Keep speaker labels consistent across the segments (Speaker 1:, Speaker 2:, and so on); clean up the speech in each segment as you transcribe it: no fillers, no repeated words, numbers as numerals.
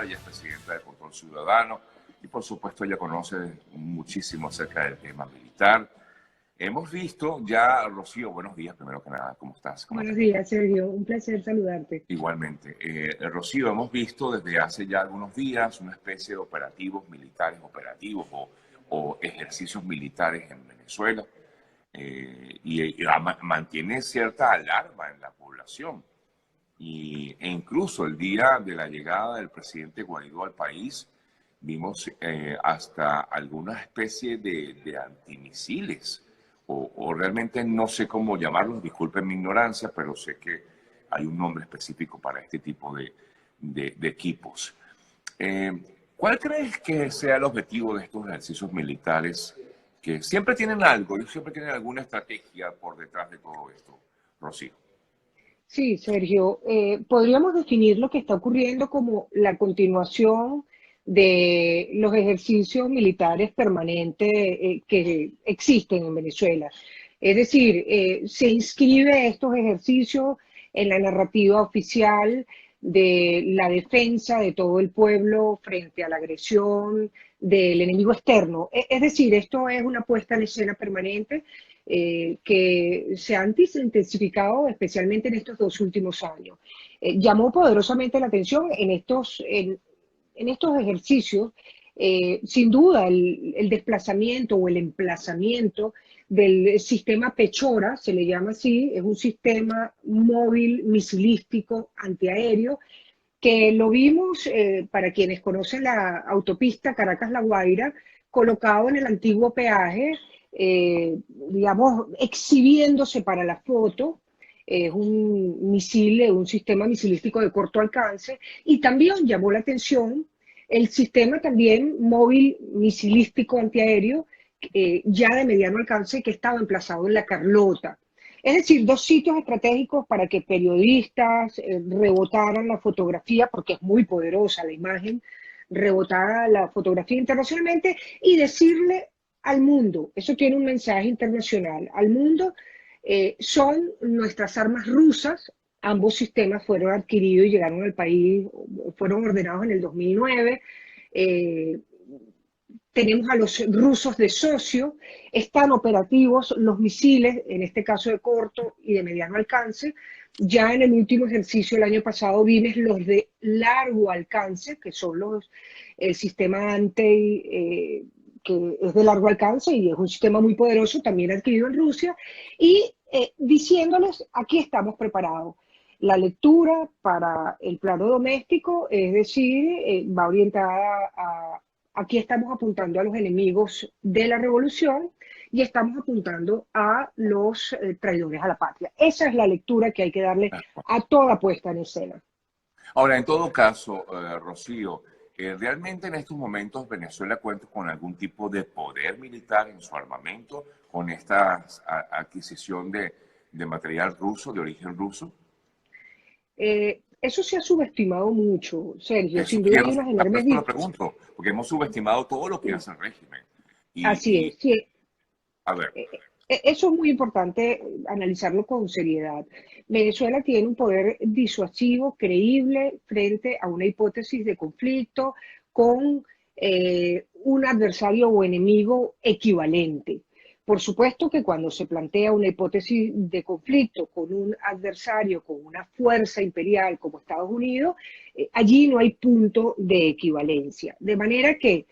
Speaker 1: ella es presidenta de Control Ciudadano y por supuesto ella conoce muchísimo acerca del tema militar. Hemos visto ya, Rocío, buenos días primero que nada, ¿cómo estás? ¿Cómo te
Speaker 2: Buenos
Speaker 1: encuentras?
Speaker 2: días, Sergio. Un placer saludarte.
Speaker 1: Igualmente. Rocío, hemos visto desde hace ya algunos días una especie de operativos militares operativos o ejercicios militares en Venezuela y mantiene cierta alarma en la población. E incluso el día de la llegada del presidente Guaidó al país, vimos hasta alguna especie de antimisiles, o realmente no sé cómo llamarlos, disculpen mi ignorancia, pero sé que hay un nombre específico para este tipo de equipos. Eh, ¿Cuál crees que sea el objetivo de estos ejercicios militares que siempre tienen algo, y siempre tienen alguna estrategia por detrás de todo esto, Rocío?
Speaker 2: Sí, Sergio, podríamos definir lo que está ocurriendo como la continuación de los ejercicios militares permanentes que existen en Venezuela. Es decir, se inscribe estos ejercicios en la narrativa oficial de la defensa de todo el pueblo frente a la agresión del enemigo externo. Es decir, esto es una puesta en escena permanente que se han intensificado especialmente en estos 2 últimos años. Llamó poderosamente la atención en estos ejercicios, sin duda, el desplazamiento o el emplazamiento del sistema Pechora, se le llama así, es un sistema móvil misilístico antiaéreo que lo vimos, para quienes conocen la autopista Caracas-La Guaira, colocado en el antiguo peaje, digamos, exhibiéndose para la foto. Es un misil, un sistema misilístico de corto alcance, y también llamó la atención el sistema también móvil misilístico antiaéreo, ya de mediano alcance, que estaba emplazado en La Carlota. Es decir, 2 sitios estratégicos para que periodistas rebotaran la fotografía, porque es muy poderosa la imagen, rebotara la fotografía internacionalmente y decirle al mundo, eso tiene un mensaje internacional, al mundo, son nuestras armas rusas. Ambos sistemas fueron adquiridos y llegaron al país, fueron ordenados en el 2009. Eh, Tenemos a los rusos de socio, están operativos los misiles, en este caso de corto y de mediano alcance. Ya en el último ejercicio el año pasado vimos los de largo alcance, que son el sistema ANTEI, que es de largo alcance y es un sistema muy poderoso, también adquirido en Rusia, y diciéndoles, aquí estamos preparados. La lectura para el plano doméstico, es decir, va orientada a aquí estamos apuntando a los enemigos de la revolución y estamos apuntando a los traidores a la patria. Esa es la lectura que hay que darle a toda puesta en escena.
Speaker 1: Ahora, en todo caso, Rocío, ¿realmente en estos momentos Venezuela cuenta con algún tipo de poder militar en su armamento con esta adquisición de material ruso, de origen ruso?
Speaker 2: Eso se ha subestimado mucho, Sergio.
Speaker 1: Eso
Speaker 2: Sin duda
Speaker 1: quiero,
Speaker 2: hay unas
Speaker 1: por
Speaker 2: enormes...
Speaker 1: eso lo pregunto, porque hemos subestimado todo lo que hace el régimen.
Speaker 2: Así
Speaker 1: Y,
Speaker 2: es, sí.
Speaker 1: a ver,
Speaker 2: Eso es muy importante, analizarlo con seriedad. Venezuela tiene un poder disuasivo creíble frente a una hipótesis de conflicto con un adversario o enemigo equivalente. Por supuesto que cuando se plantea una hipótesis de conflicto con un adversario, con una fuerza imperial como Estados Unidos, allí no hay punto de equivalencia. De manera que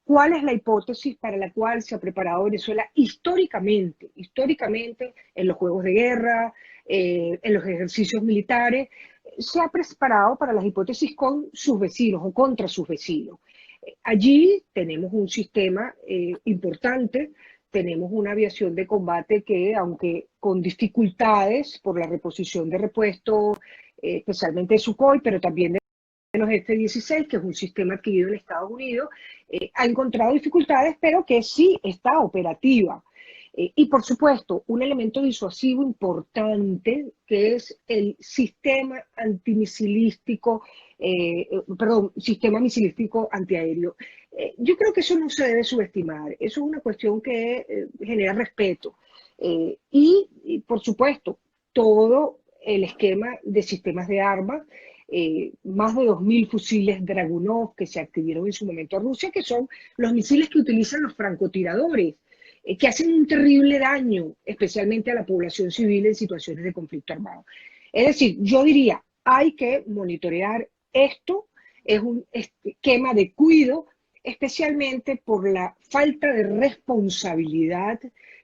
Speaker 2: ¿cuál es la hipótesis para la cual se ha preparado Venezuela históricamente? Históricamente, en los juegos de guerra, en los ejercicios militares, se ha preparado para las hipótesis con sus vecinos o contra sus vecinos. Allí tenemos un sistema importante, tenemos una aviación de combate que, aunque con dificultades por la reposición de repuestos, especialmente de Sukhoi, pero también de los F-16, que es un sistema adquirido en Estados Unidos, ha encontrado dificultades, pero que sí está operativa. Y por supuesto, un elemento disuasivo importante, que es el sistema antimisilístico, sistema misilístico antiaéreo. Yo creo que eso no se debe subestimar, eso es una cuestión que genera respeto. Y, por supuesto, todo el esquema de sistemas de armas, más de 2.000 fusiles Dragunov que se adquirieron en su momento a Rusia, que son los misiles que utilizan los francotiradores, que hacen un terrible daño, especialmente a la población civil en situaciones de conflicto armado. Es decir, yo diría, hay que monitorear esto, es un esquema de cuidado, especialmente por la falta de responsabilidad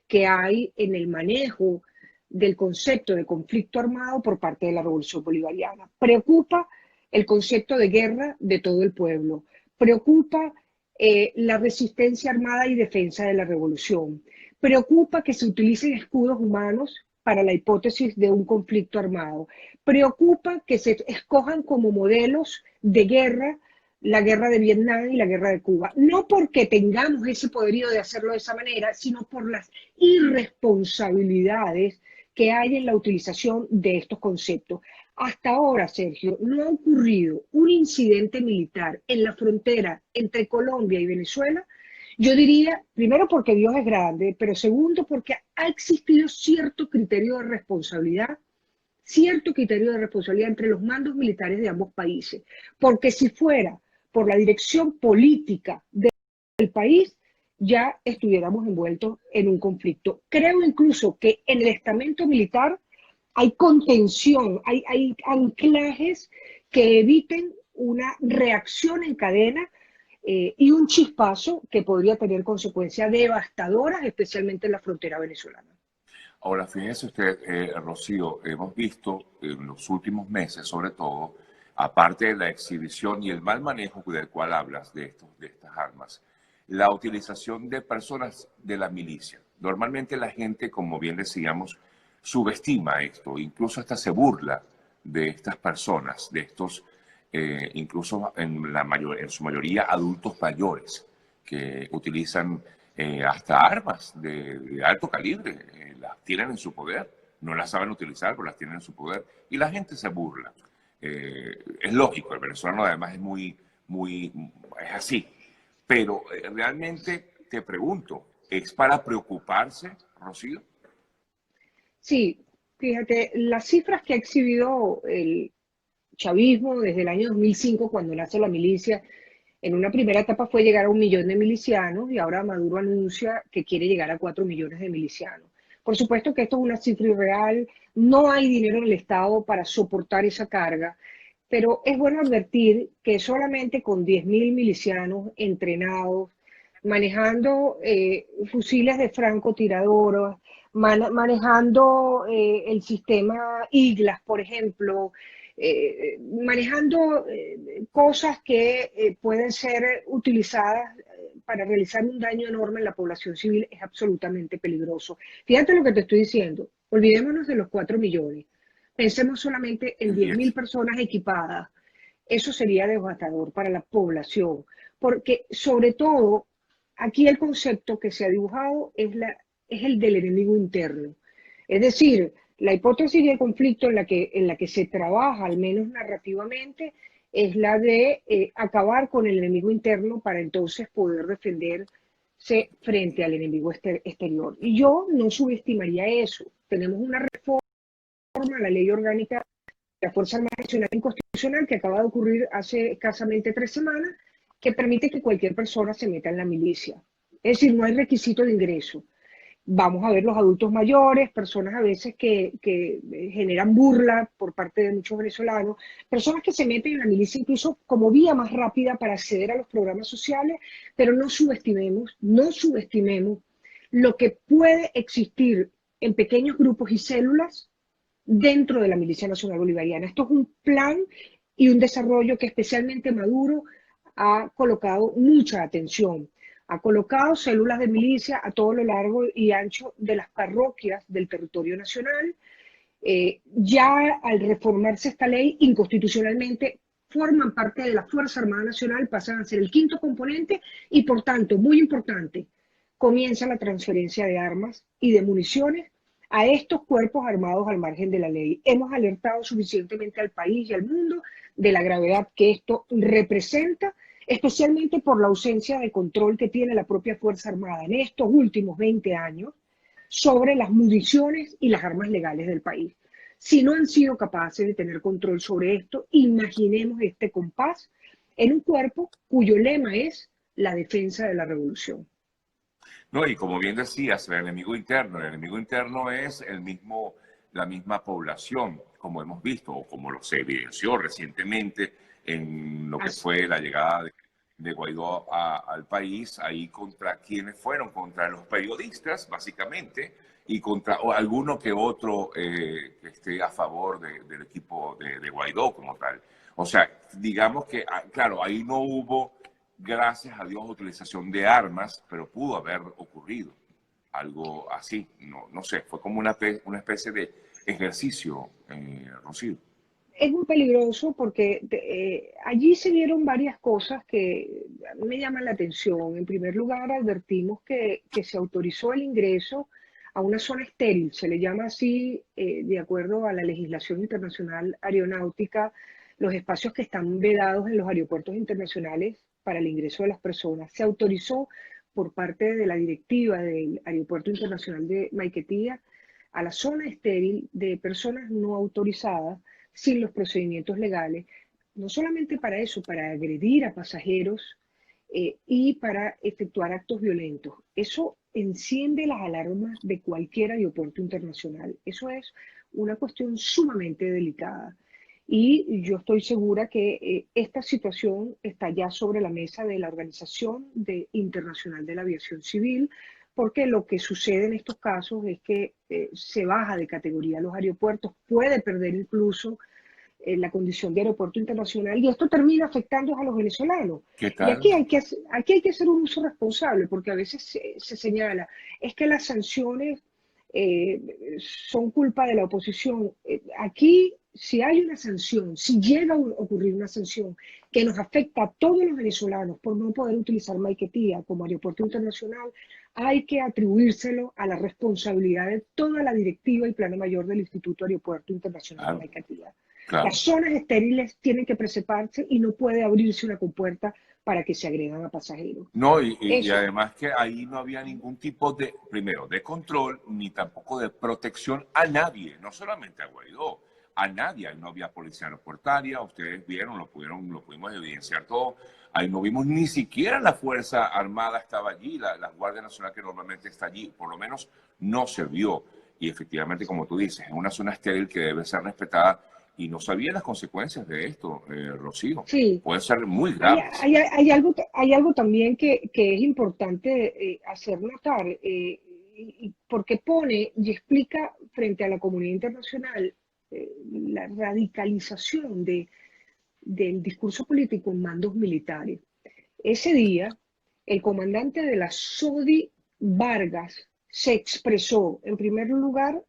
Speaker 2: que hay en el manejo del concepto de conflicto armado por parte de la Revolución Bolivariana. Preocupa el concepto de guerra de todo el pueblo. Preocupa la resistencia armada y defensa de la revolución. Preocupa que se utilicen escudos humanos para la hipótesis de un conflicto armado. Preocupa que se escojan como modelos de guerra la guerra de Vietnam y la guerra de Cuba. No porque tengamos ese poderío de hacerlo de esa manera, sino por las irresponsabilidades que hay en la utilización de estos conceptos. Hasta ahora, Sergio, no ha ocurrido un incidente militar en la frontera entre Colombia y Venezuela. Yo diría, primero porque Dios es grande, pero segundo porque ha existido cierto criterio de responsabilidad entre los mandos militares de ambos países. Porque si fuera por la dirección política del país, ya estuviéramos envueltos en un conflicto. Creo incluso que en el estamento militar hay contención, hay anclajes que eviten una reacción en cadena y un chispazo que podría tener consecuencias devastadoras, especialmente en la frontera venezolana.
Speaker 1: Ahora, fíjese usted, Rocío, hemos visto en los últimos meses, sobre todo, aparte de la exhibición y el mal manejo del cual hablas de estas armas, la utilización de personas de la milicia. Normalmente la gente, como bien decíamos, subestima esto, incluso hasta se burla de estas personas, de estos, incluso en su mayoría adultos mayores, que utilizan hasta armas de alto calibre, las tienen en su poder, no las saben utilizar, pero las tienen en su poder, y la gente se burla. Es lógico, el venezolano además es así, pero realmente te pregunto, ¿es para preocuparse, Rocío?
Speaker 2: Sí, fíjate, las cifras que ha exhibido el chavismo desde el año 2005, cuando nace la milicia, en una primera etapa fue llegar a 1 millón de milicianos y ahora Maduro anuncia que quiere llegar a 4 millones de milicianos. Por supuesto que esto es una cifra irreal, no hay dinero en el Estado para soportar esa carga, pero es bueno advertir que solamente con 10.000 milicianos entrenados, manejando fusiles de francotiradores, manejando el sistema IGLAS, por ejemplo, manejando cosas que pueden ser utilizadas para realizar un daño enorme en la población civil, es absolutamente peligroso. Fíjate lo que te estoy diciendo, olvidémonos de los 4 millones, pensemos solamente en 10.000 personas equipadas. Eso sería devastador para la población, porque sobre todo aquí el concepto que se ha dibujado es el del enemigo interno. Es decir, la hipótesis de conflicto en la que se trabaja, al menos narrativamente, es la de acabar con el enemigo interno para entonces poder defenderse frente al enemigo exterior. Y yo no subestimaría eso. Tenemos una reforma a la ley orgánica de la Fuerza Armada Nacional Inconstitucional que acaba de ocurrir hace escasamente 3 semanas, que permite que cualquier persona se meta en la milicia. Es decir, no hay requisito de ingreso. Vamos a ver los adultos mayores, personas a veces que generan burla por parte de muchos venezolanos, personas que se meten en la milicia incluso como vía más rápida para acceder a los programas sociales, pero no subestimemos lo que puede existir en pequeños grupos y células dentro de la Milicia Nacional Bolivariana. Esto es un plan y un desarrollo que especialmente Maduro ha colocado mucha atención. Ha colocado células de milicia a todo lo largo y ancho de las parroquias del territorio nacional. Ya al reformarse esta ley, inconstitucionalmente forman parte de la Fuerza Armada Nacional, pasan a ser el quinto componente y por tanto, muy importante, comienza la transferencia de armas y de municiones a estos cuerpos armados al margen de la ley. Hemos alertado suficientemente al país y al mundo de la gravedad que esto representa, especialmente por la ausencia de control que tiene la propia Fuerza Armada en estos últimos 20 años sobre las municiones y las armas legales del país. Si no han sido capaces de tener control sobre esto, imaginemos este compás en un cuerpo cuyo lema es la defensa de la revolución.
Speaker 1: No, y como bien decías, el enemigo interno es la misma población, como hemos visto, o como lo se evidenció recientemente en lo que
Speaker 2: Así,
Speaker 1: fue la llegada de Guaidó al país, ahí contra quienes fueron, contra los periodistas, básicamente, y contra alguno que otro que esté a favor del equipo de Guaidó como tal. O sea, digamos que, claro, ahí no hubo, gracias a Dios, utilización de armas, pero pudo haber ocurrido algo así. No, no sé, fue como una especie de ejercicio, Rocío.
Speaker 2: es muy peligroso porque allí se vieron varias cosas que a mí me llaman la atención. En primer lugar, advertimos que se autorizó el ingreso a una zona estéril, se le llama así, de acuerdo a la legislación internacional aeronáutica, los espacios que están vedados en los aeropuertos internacionales para el ingreso de las personas. Se autorizó por parte de la directiva del Aeropuerto Internacional de Maiquetía a la zona estéril de personas no autorizadas sin los procedimientos legales, no solamente para eso, para agredir a pasajeros y para efectuar actos violentos. Eso enciende las alarmas de cualquier aeropuerto internacional. Eso es una cuestión sumamente delicada. Y yo estoy segura que esta situación está ya sobre la mesa de la Internacional de la Aviación Civil, porque lo que sucede en estos casos es que se baja de categoría los aeropuertos, puede perder incluso la condición de aeropuerto internacional y esto termina afectando a los venezolanos.
Speaker 1: ¿Qué
Speaker 2: Y
Speaker 1: tal?
Speaker 2: aquí hay que hacer un uso responsable porque a veces se señala, es que las sanciones son culpa de la oposición. Aquí, si hay una sanción, si llega a ocurrir una sanción que nos afecta a todos los venezolanos por no poder utilizar Maiquetía como aeropuerto internacional, hay que atribuírselo a la responsabilidad de toda la directiva y plano mayor del Instituto Aeropuerto Internacional de
Speaker 1: Claro,
Speaker 2: Maiquetía. Las
Speaker 1: claro.
Speaker 2: zonas estériles tienen que preservarse y no puede abrirse una compuerta para que se agredan a pasajeros.
Speaker 1: No, y
Speaker 2: Eso,
Speaker 1: además que ahí no había ningún tipo de, primero, de control, ni tampoco de protección a nadie, no solamente a Guaidó, a nadie. Ahí no había policía aeroportuaria, ustedes vieron, lo pudimos evidenciar todo. Ahí no vimos ni siquiera la Fuerza Armada estaba allí, la Guardia Nacional que normalmente está allí, por lo menos no se vio. Y efectivamente, como tú dices, es una zona estéril que debe ser respetada y no sabía las consecuencias de esto, Rocío.
Speaker 2: sí,
Speaker 1: Pueden ser muy graves.
Speaker 2: hay algo también que es importante hacer notar, porque pone y explica frente a la comunidad internacional la radicalización del discurso político en mandos militares. Ese día, el comandante de la SODI, Vargas, se expresó, en primer lugar,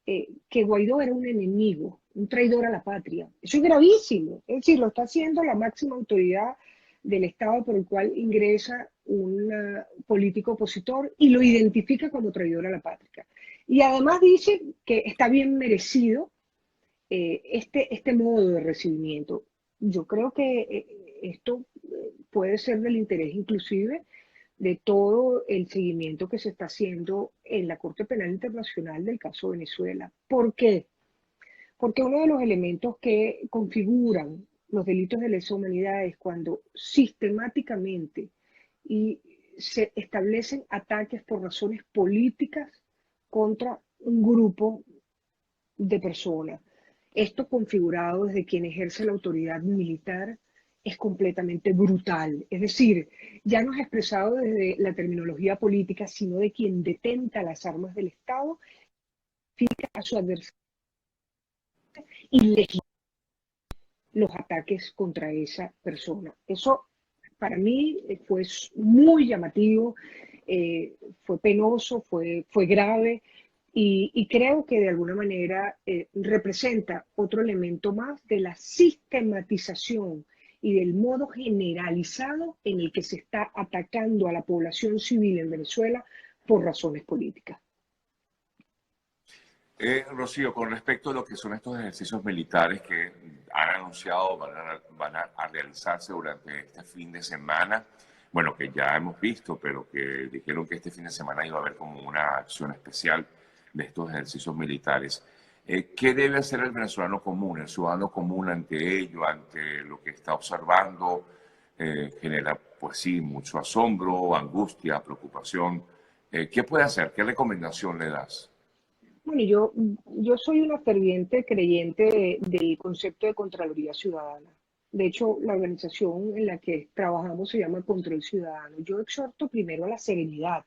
Speaker 2: que Guaidó era un enemigo, un traidor a la patria. Eso es gravísimo. Es decir, lo está haciendo la máxima autoridad del Estado por el cual ingresa un político opositor y lo identifica como traidor a la patria. Y además dice que está bien merecido este modo de recibimiento. Yo creo que esto puede ser del interés inclusive de todo el seguimiento que se está haciendo en la Corte Penal Internacional del caso Venezuela. ¿Por qué? Porque uno de los elementos que configuran los delitos de lesa humanidad es cuando sistemáticamente y se establecen ataques por razones políticas contra un grupo de personas. Esto configurado desde quien ejerce la autoridad militar es completamente brutal. Es decir, ya no es expresado desde la terminología política, sino de quien detenta las armas del Estado, a su adversario y legitima los ataques contra esa persona. Eso para mí fue muy llamativo, fue penoso, fue grave y creo que de alguna manera representa otro elemento más de la sistematización y del modo generalizado en el que se está atacando a la población civil en Venezuela por razones políticas.
Speaker 1: Rocío, con respecto a lo que son estos ejercicios militares que han anunciado van a realizarse durante este fin de semana, bueno, que ya hemos visto, pero que dijeron que este fin de semana iba a haber como una acción especial de estos ejercicios militares. ¿Qué debe hacer el venezolano común, el ciudadano común ante ello, ante lo que está observando? Genera, pues sí, mucho asombro, angustia, preocupación. ¿Qué puede hacer? ¿Qué recomendación le das?
Speaker 2: Bueno, yo soy una ferviente creyente del concepto de Contraloría Ciudadana. De hecho, la organización en la que trabajamos se llama Control Ciudadano. Yo exhorto primero a la serenidad.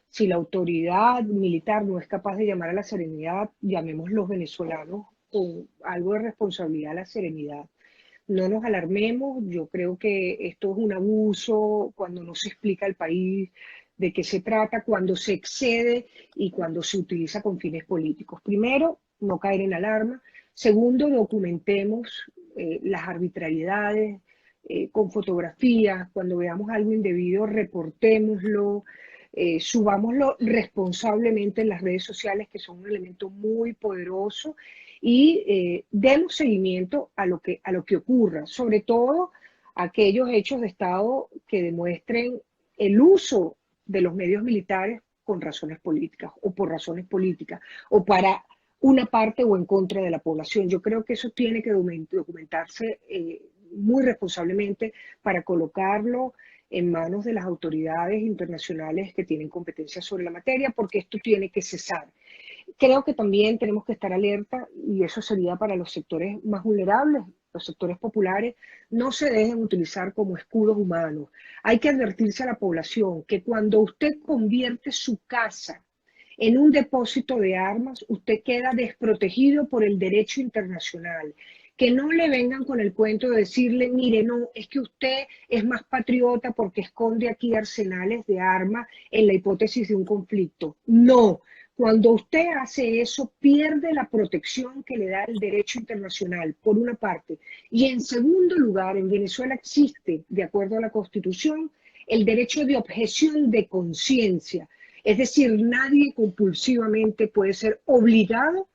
Speaker 2: Si la autoridad militar no es capaz de llamar a la serenidad, llamemos los venezolanos con algo de responsabilidad a la serenidad. No nos alarmemos, yo creo que esto es un abuso cuando no se explica al país de qué se trata, cuando se excede y cuando se utiliza con fines políticos. Primero, no caer en alarma. Segundo, documentemos las arbitrariedades con fotografías. Cuando veamos algo indebido, reportémoslo, subámoslo responsablemente en las redes sociales, que son un elemento muy poderoso, y demos seguimiento a lo que ocurra, sobre todo aquellos hechos de Estado que demuestren el uso de los medios militares con razones políticas o por razones políticas o para una parte o en contra de la población. Yo creo que eso tiene que documentarse muy responsablemente para colocarlo en manos de las autoridades internacionales que tienen competencia sobre la materia, porque esto tiene que cesar. Creo que también tenemos que estar alerta, y eso sería para los sectores más vulnerables, los sectores populares, no se dejen utilizar como escudos humanos. Hay que advertirse a la población que cuando usted convierte su casa en un depósito de armas, usted queda desprotegido por el derecho internacional. Que no le vengan con el cuento de decirle, mire, no, es que usted es más patriota porque esconde aquí arsenales de armas en la hipótesis de un conflicto. No, cuando usted hace eso, pierde la protección que le da el derecho internacional, por una parte. Y en segundo lugar, en Venezuela existe, de acuerdo a la Constitución, el derecho de objeción de conciencia. Es decir, nadie compulsivamente puede ser obligado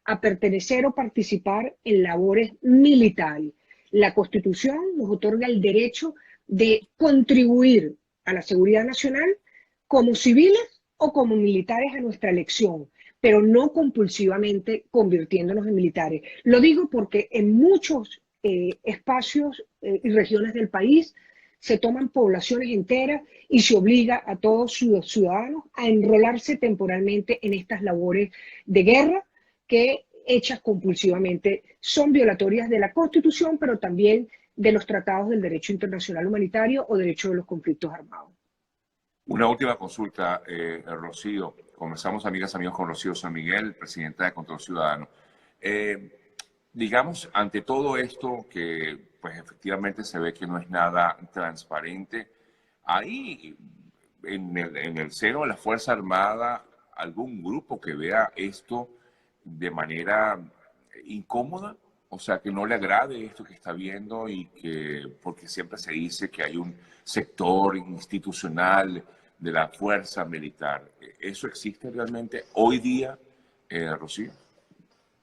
Speaker 2: a pertenecer o participar en labores militares. La Constitución nos otorga el derecho de contribuir a la seguridad nacional como civiles o como militares a nuestra elección, pero no compulsivamente convirtiéndonos en militares. Lo digo porque en muchos espacios y regiones del país se toman poblaciones enteras y se obliga a todos sus ciudadanos a enrolarse temporalmente en estas labores de guerra que, hechas compulsivamente, son violatorias de la Constitución, pero también de los tratados del derecho internacional humanitario o derecho de los conflictos armados.
Speaker 1: Una última consulta, Rocío. Comenzamos, amigas, amigos, con Rocío San Miguel, presidenta de Control Ciudadano. Digamos, ante todo esto que pues efectivamente se ve que no es nada transparente, ¿hay en el seno de la Fuerza Armada algún grupo que vea esto de manera incómoda? O sea, que no le agrade esto que está viendo y que, porque siempre se dice que hay un sector institucional de la fuerza militar. ¿Eso existe realmente hoy día, Rocío?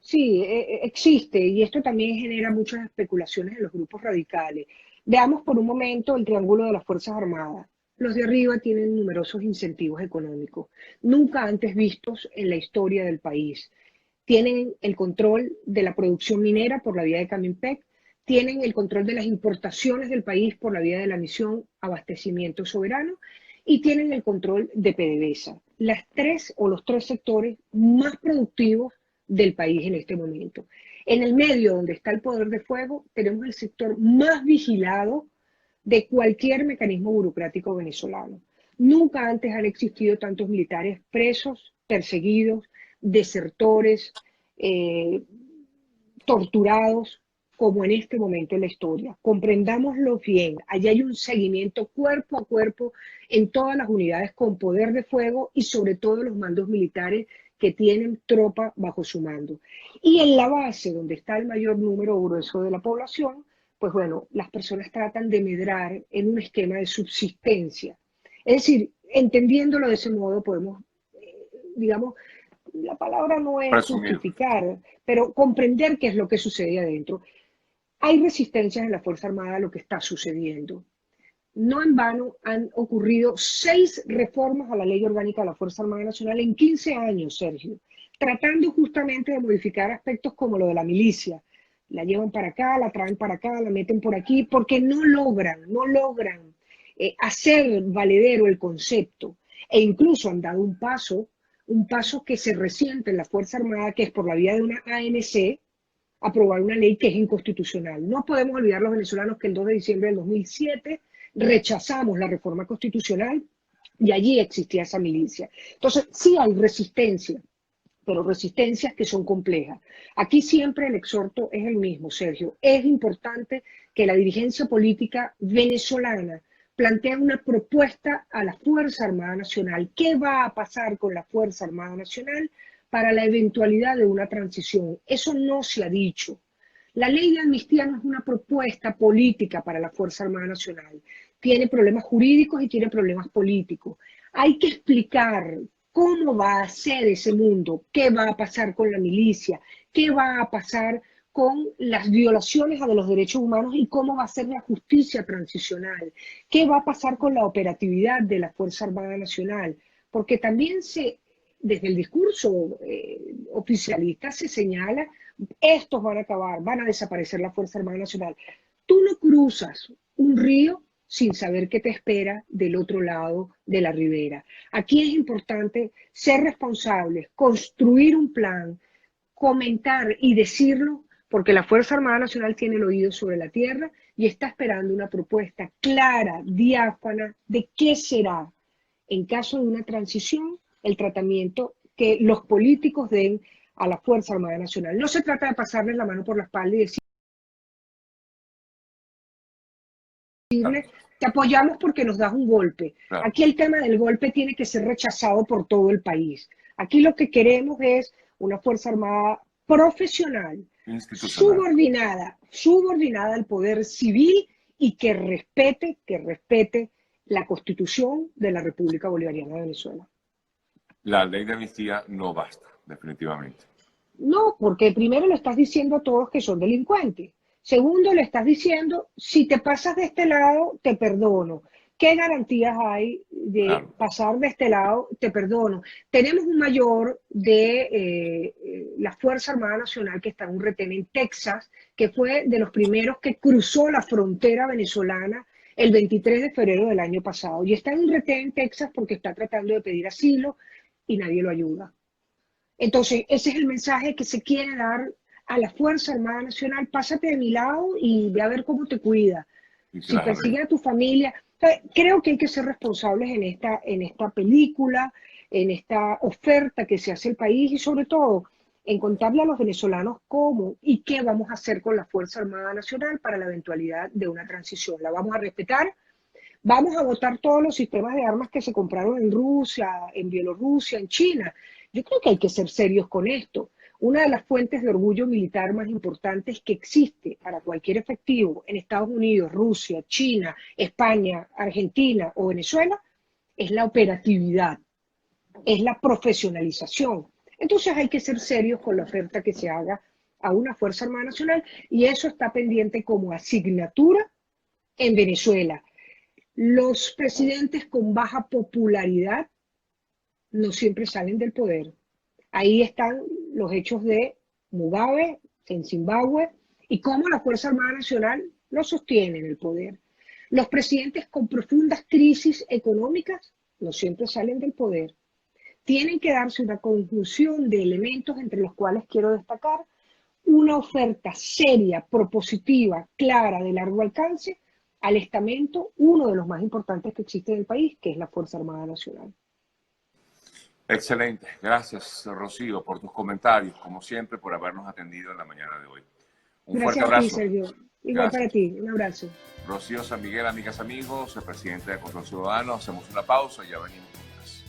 Speaker 2: Sí, existe, y esto también genera muchas especulaciones en los grupos radicales. Veamos por un momento el triángulo de las Fuerzas Armadas. Los de arriba tienen numerosos incentivos económicos, nunca antes vistos en la historia del país. Tienen el control de la producción minera por la vía de Camimpec, tienen el control de las importaciones del país por la vía de la misión Abastecimiento Soberano y tienen el control de PDVSA, las tres o los tres sectores más productivos del país en este momento. En el medio, donde está el poder de fuego, tenemos el sector más vigilado de cualquier mecanismo burocrático venezolano. Nunca antes han existido tantos militares presos, perseguidos, desertores, eh, torturados como en este momento en la historia. Comprendámoslo bien. Allí hay un seguimiento cuerpo a cuerpo en todas las unidades con poder de fuego y sobre todo los mandos militares que tienen tropa bajo su mando. Y en la base, donde está el mayor número grueso de la población, pues bueno, las personas tratan de medrar en un esquema de subsistencia. Es decir, entendiéndolo de ese modo, podemos, digamos, la palabra no es
Speaker 1: Presumir.
Speaker 2: justificar, pero comprender qué es lo que sucede adentro. Hay resistencias en la Fuerza Armada a lo que está sucediendo. No en vano han ocurrido 6 reformas a la Ley Orgánica de la Fuerza Armada Nacional en 15 años, Sergio. tratando justamente de modificar aspectos como lo de la milicia. La llevan para acá, la traen para acá, la meten por aquí, porque no logran hacer valedero el concepto. E incluso han dado un paso que se resiente en la Fuerza Armada, que es por la vía de una ANC, aprobar una ley que es inconstitucional. No podemos olvidar los venezolanos que el 2 de diciembre del 2007 rechazamos la reforma constitucional y allí existía esa milicia. Entonces, sí hay resistencia, pero resistencias que son complejas. Aquí siempre el exhorto es el mismo, Sergio. Es importante que la dirigencia política venezolana plantee una propuesta a la Fuerza Armada Nacional. ¿Qué va a pasar con la Fuerza Armada Nacional para la eventualidad de una transición? Eso no se ha dicho. La ley de amnistía no es una propuesta política para la Fuerza Armada Nacional. Tiene problemas jurídicos y tiene problemas políticos. Hay que explicar cómo va a ser ese mundo, qué va a pasar con la milicia, qué va a pasar con las violaciones a los derechos humanos y cómo va a ser la justicia transicional, qué va a pasar con la operatividad de la Fuerza Armada Nacional, porque también desde el discurso oficialista se señala, estos van a acabar, van a desaparecer la Fuerza Armada Nacional. Tú no cruzas un río sin saber qué te espera del otro lado de la ribera. Aquí es importante ser responsables, construir un plan, comentar y decirlo, porque la Fuerza Armada Nacional tiene el oído sobre la tierra y está esperando una propuesta clara, diáfana, de qué será, en caso de una transición, el tratamiento que los políticos den a la Fuerza Armada Nacional. No se trata de pasarles la mano por la espalda y decirle, te apoyamos porque nos das un golpe.
Speaker 1: Claro.
Speaker 2: Aquí el tema del golpe tiene que ser rechazado por todo el país. Aquí lo que queremos es una Fuerza Armada profesional, subordinada al poder civil y que respete la Constitución de la República Bolivariana de Venezuela.
Speaker 1: La ley de amnistía no basta, definitivamente.
Speaker 2: No, porque primero le estás diciendo a todos que son delincuentes. Segundo, le estás diciendo, si te pasas de este lado, te perdono. ¿Qué garantías hay de pasar de este lado? Te perdono. Tenemos un mayor de la Fuerza Armada Nacional que está en un retén en Texas, que fue de los primeros que cruzó la frontera venezolana el 23 de febrero del año pasado. Y está en un retén en Texas porque está tratando de pedir asilo y nadie lo ayuda. Entonces, ese es el mensaje que se quiere dar a la Fuerza Armada Nacional. Pásate de mi lado y ve a ver cómo te cuida. Si persigue a tu familia. Creo que hay que ser responsables en esta película, en esta oferta que se hace al país y sobre todo en contarle a los venezolanos cómo y qué vamos a hacer con la Fuerza Armada Nacional para la eventualidad de una transición. ¿La vamos a respetar? ¿Vamos a votar todos los sistemas de armas que se compraron en Rusia, en Bielorrusia, en China? Yo creo que hay que ser serios con esto. Una de las fuentes de orgullo militar más importantes que existe para cualquier efectivo en Estados Unidos, Rusia, China, España, Argentina o Venezuela es la operatividad, es la profesionalización. Entonces hay que ser serios con la oferta que se haga a una Fuerza Armada Nacional y eso está pendiente como asignatura en Venezuela. Los presidentes con baja popularidad no siempre salen del poder. Ahí están los hechos de Mugabe en Zimbabue y cómo la Fuerza Armada Nacional lo sostiene en el poder. Los presidentes con profundas crisis económicas no siempre salen del poder. Tienen que darse una conjunción de elementos entre los cuales quiero destacar una oferta seria, propositiva, clara, de largo alcance al estamento, uno de los más importantes que existe en el país, que es la Fuerza Armada Nacional.
Speaker 1: Excelente. Gracias, Rocío, por tus comentarios, como siempre, por habernos atendido en la mañana de hoy. Un fuerte abrazo.
Speaker 2: Gracias a ti, Sergio. Igual para ti. Un abrazo.
Speaker 1: Rocío San Miguel, amigas, amigos, el presidente de Control Ciudadano. Hacemos una pausa y ya venimos con más.